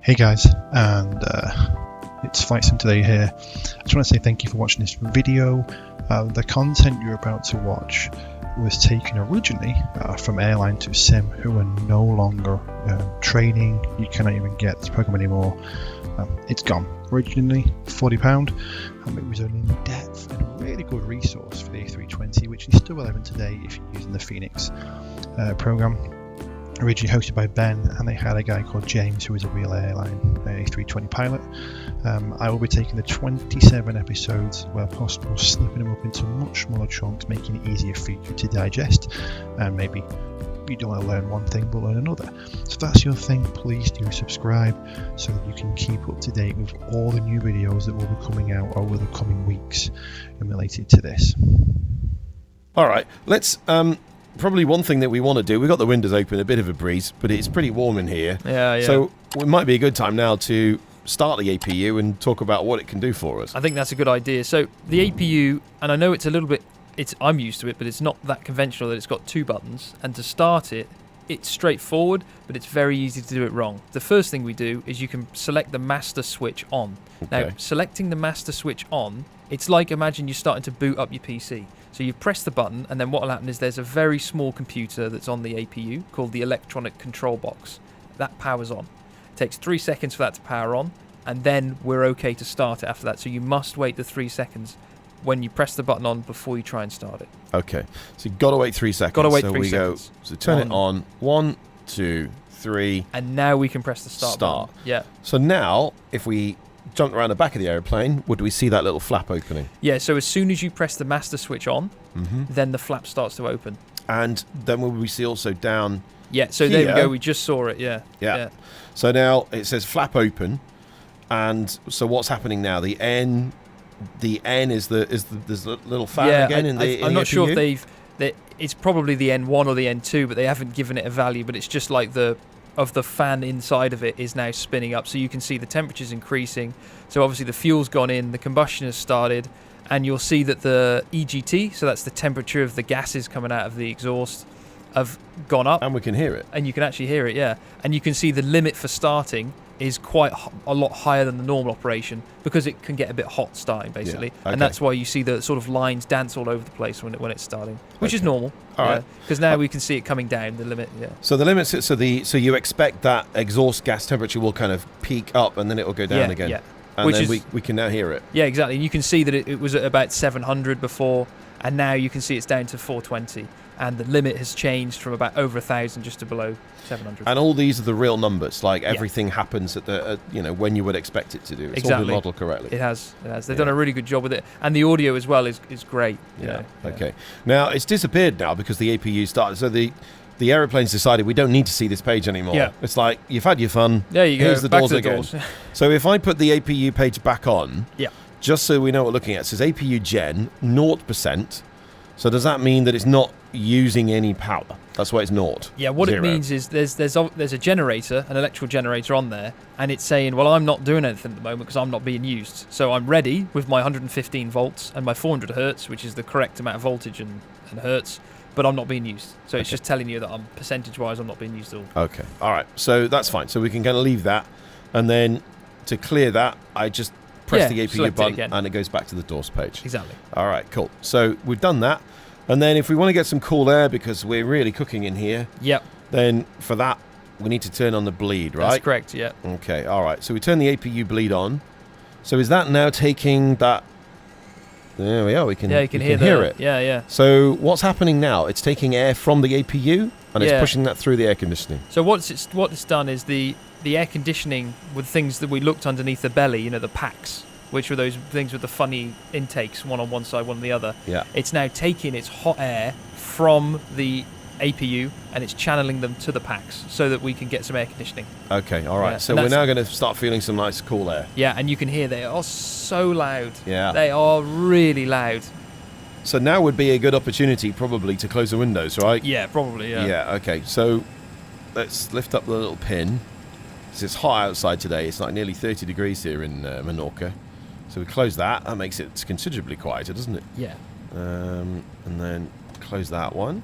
Hey guys, and it's Flight Sim Today here. I just want to say thank you for watching this video. The content you're about to watch was taken originally from Airline to Sim, who are no longer training. You cannot even get this program anymore. It's gone. Originally £40, it was an in-depth and really good resource for the A320, which is still relevant today if you're using the Phoenix program. Originally hosted by Ben, and they had a guy called James who was a real airline A320 pilot. I will be taking the 27 episodes where possible, snipping them up into much smaller chunks, making it easier for you to digest, and maybe you don't want to learn one thing but learn another. So if that's your thing, please do subscribe so that you can keep up to date with all the new videos that will be coming out over the coming weeks and related to this. Alright, let's probably one thing that we want to do, we've got the windows open, a bit of a breeze, but it's pretty warm in here. Yeah. So it might be a good time now to start the APU and talk about what it can do for us. I think that's a good idea. So the APU, and I know it's a little bit, I'm used to it, but it's not that conventional that it's got two buttons. And to start it, it's straightforward, but it's very easy to do it wrong. The first thing we do is you can select the master switch on. Okay. Now, selecting the master switch on, it's like imagine you're starting to boot up your PC. So you press the button, and then what will happen is there's a very small computer that's on the APU called the electronic control box. That powers on. It takes 3 seconds for that to power on, and then we're okay to start it after that. So you must wait the 3 seconds when you press the button on before you try and start it. Okay, so you've got to wait 3 seconds. Got to wait so 3 seconds. So turn it on. 1, 2, 3. And now we can press the start button. Yeah. So now, if we jumped around the back of the aeroplane, would we see that little flap opening? Yeah, so as soon as you press the master switch on, then the flap starts to open. And then will we see also down so here? There we go, we just saw it, yeah. So now it says flap open, and so what's happening now? The N is there's a little fan again in the I'm not APU? sure if it's probably the N1 or the N2, but they haven't given it a value, but it's just like the fan inside of it is now spinning up, so you can see the temperature's increasing. So obviously the fuel's gone in, the combustion has started, and you'll see that the EGT, so that's the temperature of the gases coming out of the exhaust, have gone up. And we can hear it. And you can actually hear it, yeah. And you can see the limit for starting is quite a lot higher than the normal operation because it can get a bit hot starting, basically. Yeah. Okay. And that's why you see the sort of lines dance all over the place when it's starting, which is normal. All right. Because now we can see it coming down, the limit, So the limit, so you expect that exhaust gas temperature will kind of peak up and then it will go down again. Yeah. And then we can now hear it. Yeah, exactly. And you can see that it was at about 700 before, and now you can see it's down to 420. And the limit has changed from about over 1,000 just to below 700. And all these are the real numbers. Like everything happens at the when you would expect it to do. It's all been modeled correctly. It has. They've done a really good job with it, and the audio as well is great. Yeah. Okay. Now it's disappeared now because the APU started. So the aeroplanes decided we don't need to see this page anymore. Yeah. It's like you've had your fun. There you go. Here's the back doors to the again. doors. So if I put the APU page back on, just so we know what we're looking at, it says APU Gen 0%. So does that mean that it's not using any power? That's why it's 0. Yeah, what 0. It means is there's a generator, an electrical generator on there, and it's saying, well, I'm not doing anything at the moment because I'm not being used. So I'm ready with my 115 volts and my 400 hertz, which is the correct amount of voltage and hertz, but I'm not being used. So it's just telling you that percentage-wise, I'm not being used at all. Okay, all right. So that's fine. So we can kind of leave that, and then to clear that, I just press the APU button and it goes back to the doors page. Exactly. All right, cool. So we've done that. And then if we want to get some cool air because we're really cooking in here, then for that we need to turn on the bleed, right? That's correct, yeah. Okay, all right. So we turn the APU bleed on. So is that now taking that? There we are. We can hear it. Yeah. So what's happening now? It's taking air from the APU and it's pushing that through the air conditioning. So what it's done is the air conditioning with things that we looked underneath the belly, the packs, which were those things with the funny intakes, one on one side, one on the other. Yeah. It's now taking its hot air from the APU and it's channeling them to the packs so that we can get some air conditioning. Okay, all right. So we're now going to start feeling some nice cool air. Yeah, and you can hear they are so loud. Yeah. They are really loud. So now would be a good opportunity probably to close the windows, right? Yeah, probably, yeah. Yeah, okay. So let's lift up the little pin. It's hot outside today. It's like nearly 30 degrees here in Menorca. So we close that. That makes it considerably quieter, doesn't it? Yeah. And then close that one.